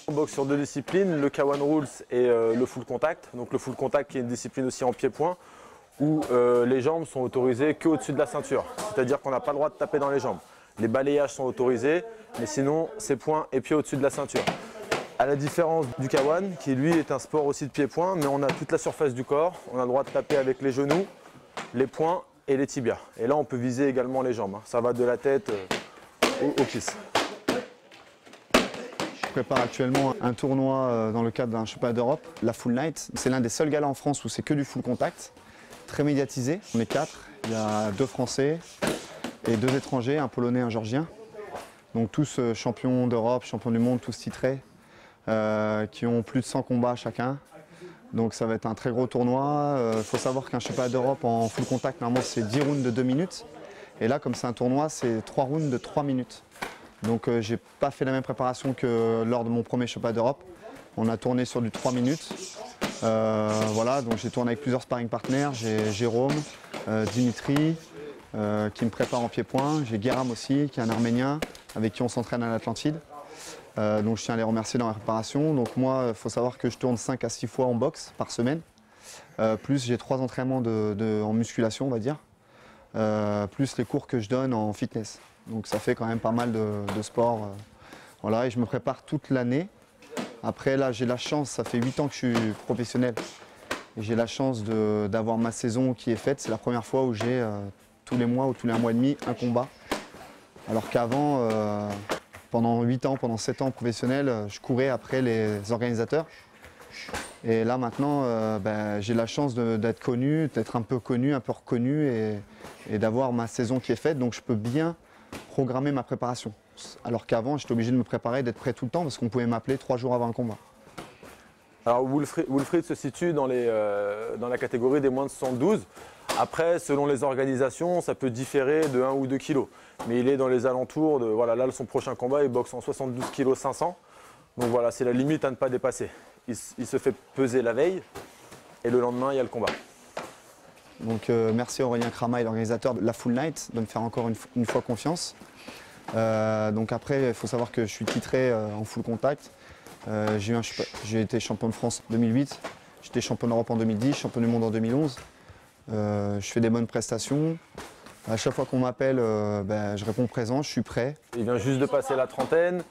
On boxe sur deux disciplines, le K1 Rules et le full contact. Donc le full contact qui est une discipline aussi en pied-point où les jambes sont autorisées qu'au-dessus de la ceinture. C'est-à-dire qu'on n'a pas le droit de taper dans les jambes. Les balayages sont autorisés, mais sinon c'est poings et pieds au-dessus de la ceinture. À la différence du K1 qui lui est un sport aussi de pied-point, mais on a toute la surface du corps. On a le droit de taper avec les genoux, les poings et les tibias. Et là on peut viser également les jambes. Ça va de la tête aux cuisses. Je prépare actuellement un tournoi dans le cadre d'un championnat d'Europe, la Full Night. C'est l'un des seuls galas en France où c'est que du full contact, très médiatisé. On est 4, il y a 2 Français et 2 étrangers, un Polonais et un Géorgien. Donc tous champions d'Europe, champions du monde, tous titrés, qui ont plus de 100 combats chacun. Donc ça va être un très gros tournoi. Il faut savoir qu'un championnat d'Europe en full contact, normalement c'est 10 rounds de 2 minutes. Et là, comme c'est un tournoi, c'est 3 rounds de 3 minutes. Donc j'ai pas fait la même préparation que lors de mon premier championnat d'Europe. On a tourné sur du 3 minutes. Voilà, donc j'ai tourné avec plusieurs sparring partners. J'ai Jérôme, Dimitri, qui me prépare en pied-point. J'ai Guéram aussi, qui est un Arménien, avec qui on s'entraîne à l'Atlantide. Donc je tiens à les remercier dans la préparation. Donc moi, il faut savoir que je tourne 5 à 6 fois en boxe par semaine. Plus j'ai 3 entraînements en musculation, on va dire. Plus les cours que je donne en fitness. Donc ça fait quand même pas mal de sport. Voilà, et je me prépare toute l'année. Après là, j'ai la chance, ça fait 8 ans que je suis professionnel. Et j'ai la chance d'avoir ma saison qui est faite. C'est la première fois où j'ai tous les mois ou tous les 1 mois et demi un combat. Alors qu'avant, pendant 8 ans, pendant 7 ans professionnel, je courais après les organisateurs. Et là maintenant, j'ai la chance d'être connu, d'être un peu connu, un peu reconnu et d'avoir ma saison qui est faite. Donc je peux bien programmer ma préparation. Alors qu'avant, j'étais obligé de me préparer, d'être prêt tout le temps parce qu'on pouvait m'appeler 3 jours avant un combat. Alors Wilfried se situe dans la catégorie des moins de 72. Après, selon les organisations, ça peut différer de 1 ou 2 kilos. Mais il est dans les alentours de, voilà, là son prochain combat, il boxe en 72 kg 500. Donc voilà, c'est la limite à ne pas dépasser. Il se fait peser la veille et le lendemain, il y a le combat. Donc merci Aurélien Krama et l'organisateur de la Full Night de me faire encore une fois confiance. Donc après, il faut savoir que je suis titré en full contact. J'ai été champion de France en 2008, j'étais champion d'Europe en 2010, champion du monde en 2011. Je fais des bonnes prestations. À chaque fois qu'on m'appelle, je réponds présent, je suis prêt. Il vient juste de passer la trentaine.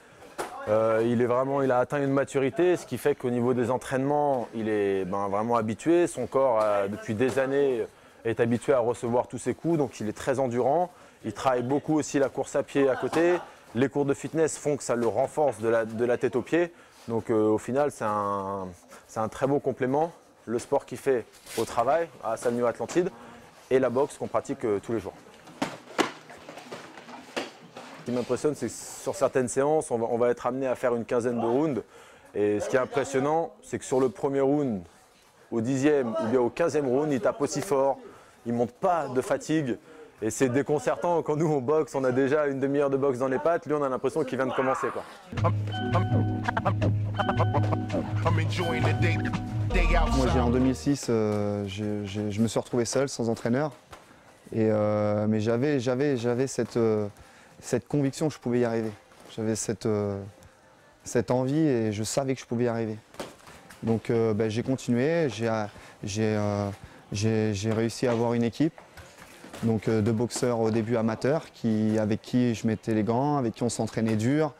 Il a atteint une maturité, ce qui fait qu'au niveau des entraînements, il est vraiment habitué. Son corps, depuis des années, est habitué à recevoir tous ses coups, donc il est très endurant. Il travaille beaucoup aussi la course à pied à côté. Les cours de fitness font que ça le renforce de la tête aux pieds. Donc au final, c'est un très beau complément. Le sport qu'il fait au travail, à Salmio Atlantide, et la boxe qu'on pratique tous les jours. Ce qui m'impressionne, c'est que sur certaines séances, on va être amené à faire une quinzaine de rounds. Et ce qui est impressionnant, c'est que sur le premier round, au 10e ou bien au 15e round, il tape aussi fort, il ne monte pas de fatigue. Et c'est déconcertant quand nous on boxe, on a déjà une demi-heure de boxe dans les pattes, lui on a l'impression qu'il vient de commencer, quoi. Moi en 2006, je me suis retrouvé seul, sans entraîneur. Mais j'avais cette conviction que je pouvais y arriver. J'avais cette envie et je savais que je pouvais y arriver. Donc j'ai continué, j'ai réussi à avoir une équipe. Donc de boxeurs au début amateurs avec qui je mettais les gants, avec qui on s'entraînait dur,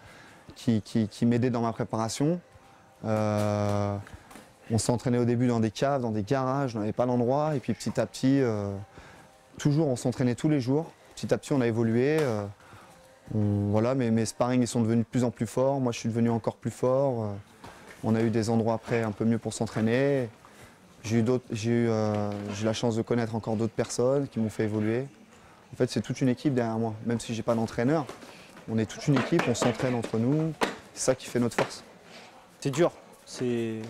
qui m'aidaient dans ma préparation. On s'entraînait au début dans des caves, dans des garages, on n'avait pas d'endroit. Et puis petit à petit, toujours on s'entraînait tous les jours. Petit à petit on a évolué. Voilà, mes sparring ils sont devenus de plus en plus forts. Moi je suis devenu encore plus fort. On a eu des endroits après un peu mieux pour s'entraîner. J'ai eu la chance de connaître encore d'autres personnes qui m'ont fait évoluer. En fait, c'est toute une équipe derrière moi. Même si je n'ai pas d'entraîneur, on est toute une équipe, on s'entraîne entre nous. C'est ça qui fait notre force. C'est dur. De toute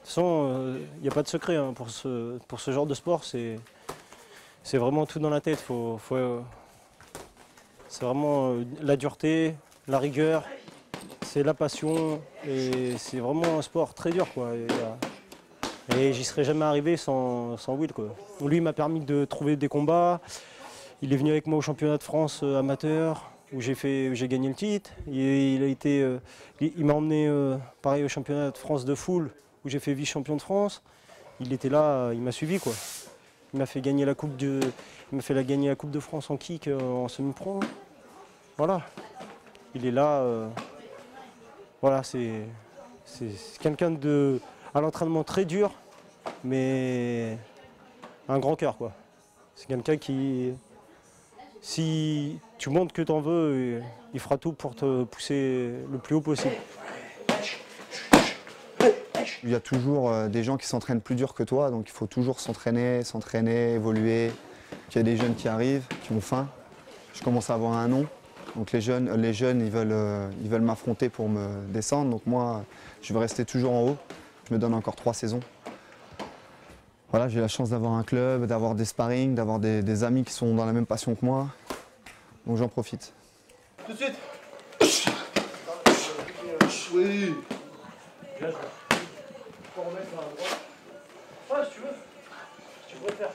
façon, il n'y a pas de secret hein, pour ce genre de sport. C'est vraiment tout dans la tête. C'est vraiment la dureté, la rigueur, c'est la passion. Et c'est vraiment un sport très dur, quoi. Et j'y serais jamais arrivé sans Will, quoi. Lui, il m'a permis de trouver des combats. Il est venu avec moi au championnat de France amateur, où j'ai gagné le titre. Il m'a emmené pareil au championnat de France de foule, où j'ai fait vice-champion de France. Il était là, il m'a suivi, quoi. Il m'a fait gagner la coupe gagner la Coupe de France en kick en semi-pro. Voilà. Il est là. Voilà, c'est quelqu'un à l'entraînement très dur, mais un grand cœur, quoi. C'est quelqu'un qui, si tu montres que tu en veux, il fera tout pour te pousser le plus haut possible. Il y a toujours des gens qui s'entraînent plus dur que toi, donc il faut toujours s'entraîner, évoluer. Il y a des jeunes qui arrivent, qui ont faim. Je commence à avoir un nom. Donc les jeunes ils veulent m'affronter pour me descendre. Donc moi, je veux rester toujours en haut. Je me donne encore 3 saisons. Voilà, j'ai la chance d'avoir un club, d'avoir des sparring, d'avoir des amis qui sont dans la même passion que moi. Donc j'en profite. Tout de suite. Oui. Pour remettre à droite. Ouais, si tu veux. Si tu préfères.